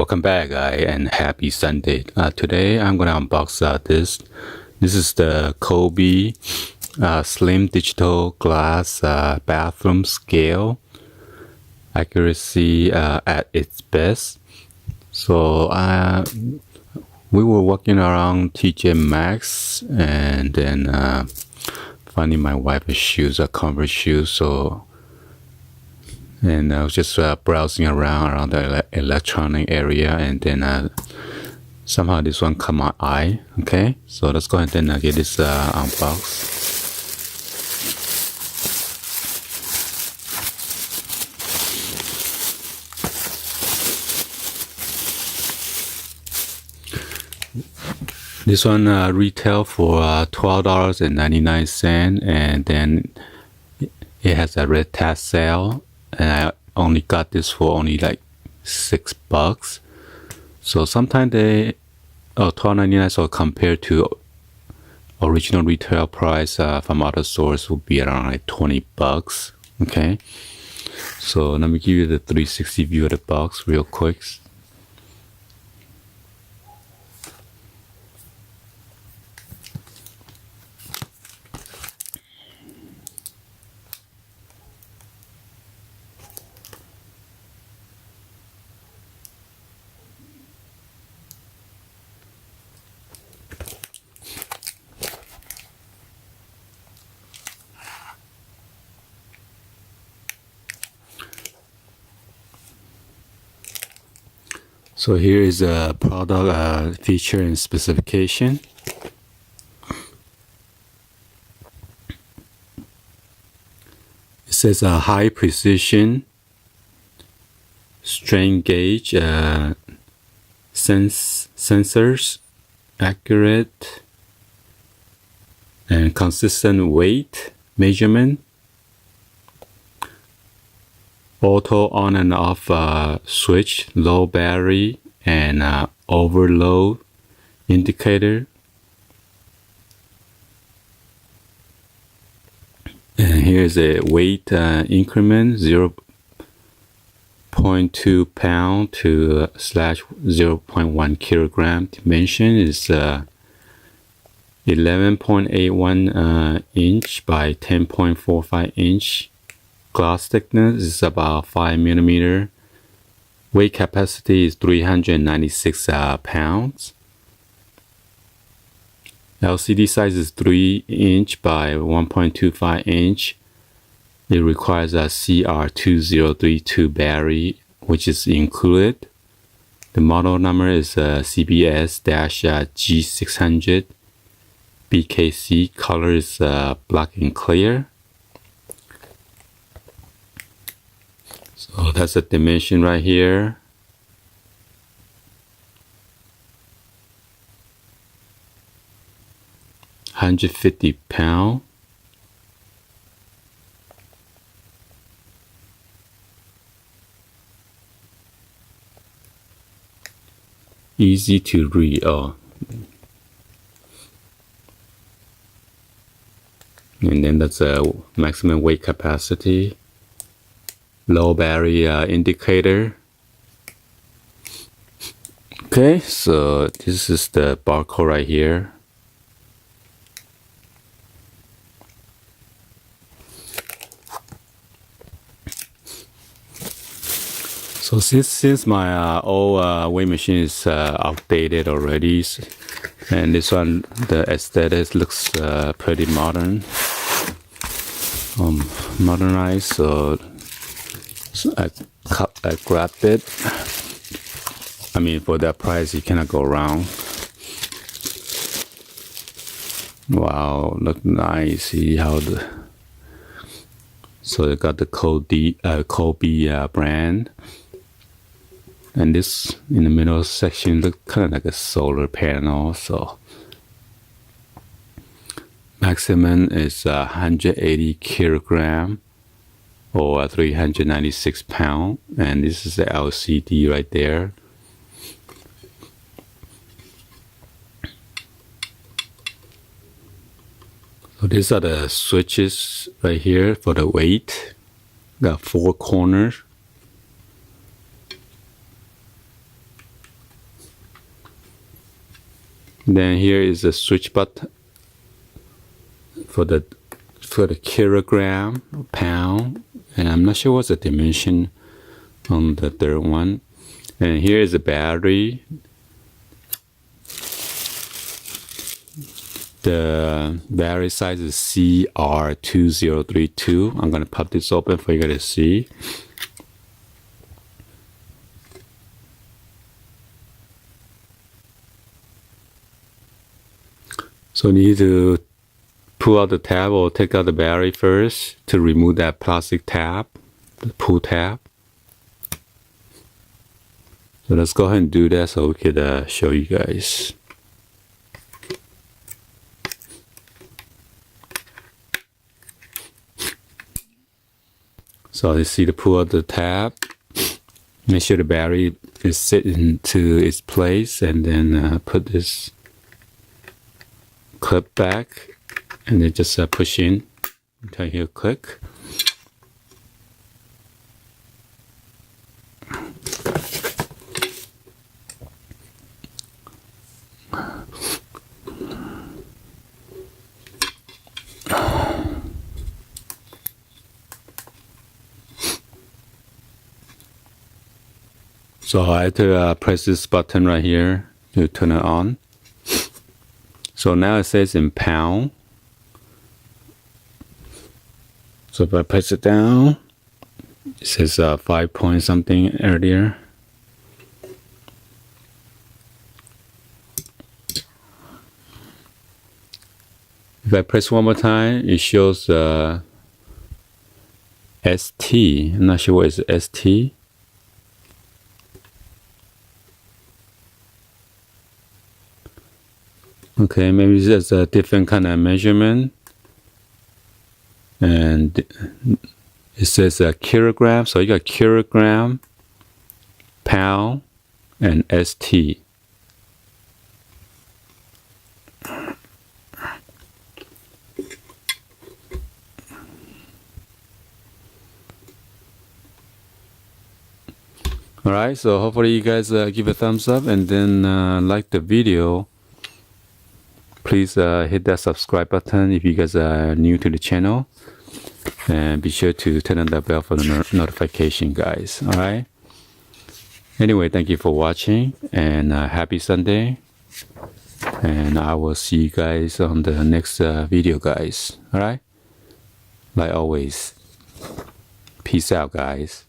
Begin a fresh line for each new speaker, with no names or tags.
Welcome back, guys, and happy Sunday. Today I'm gonna unbox this. This is the COBY Slim Digital Glass Bathroom Scale. Accuracy at its best. So we were walking around TJ Maxx and then finding my wife's shoes, Converse shoes. And I was just browsing around the electronic area, and then somehow this one caught my eye. Okay, so let's go ahead and get this unboxed. This one retail for $12.99, and then it has a red tag sale. And I only got this for only like $6. So sometimes they $12.99. So compared to original retail price from other stores would be around like $20. Okay. So let me give you the 360 view of the box real quick. So here is a product feature and specification. It says a high precision strain gauge, sensors, accurate and consistent weight measurement, auto on and off switch, low battery and overload indicator. And here's a weight increment, 0.2 pound to /0.1 kilogram. Dimension is 11.81 inch by 10.45 inch. Glass thickness is about 5 millimeter. Weight capacity is 396 pounds. LCD size is 3 inch by 1.25 inch. It requires a CR2032 battery, which is included. The model number is CBS-G600 BKC. Color is black and clear. So that's the dimension right here. £150. Easy to read. And then that's a maximum weight capacity. Low battery indicator. Okay, so this is the barcode right here. So since my old weight machine is outdated already, and this one, the aesthetics looks pretty modern, modernized. So I grabbed it. I mean, for that price, you cannot go wrong. Wow, look nice. See how so it got the COBY brand. And this in the middle section look kind of like a solar panel. So maximum is 180 kilogram or 396 pounds. And this is the LCD right there. So these are the switches right here for the weight. Got 4 corners. Then here is the switch button for the kilogram, pound, and I'm not sure what's the dimension on the third one. And here is the battery. The battery size is CR2032. I'm gonna pop this open for you guys to see. So you need to pull out the tab or take out the battery first to remove that plastic tab, the pull tab. So let's go ahead and do that so we could show you guys. So you see to pull out the tab, make sure the battery is set into its place, and then put this clip back, and then just push in until you hear a click. So I had to press this button right here to turn it on. So now it says in pound. So if I press it down, it says 5 point something earlier. If I press one more time, it shows ST. I'm not sure what is ST. Okay, maybe there's a different kind of measurement. And it says a kilogram, so you got kilogram, pound, and ST. Alright, so hopefully you guys give a thumbs up and then like the video. Please hit that subscribe button if you guys are new to the channel. And be sure to turn on the bell for the notification, guys. Alright? Anyway, thank you for watching, and happy Sunday. And I will see you guys on the next video, guys. Alright? Like always. Peace out, guys.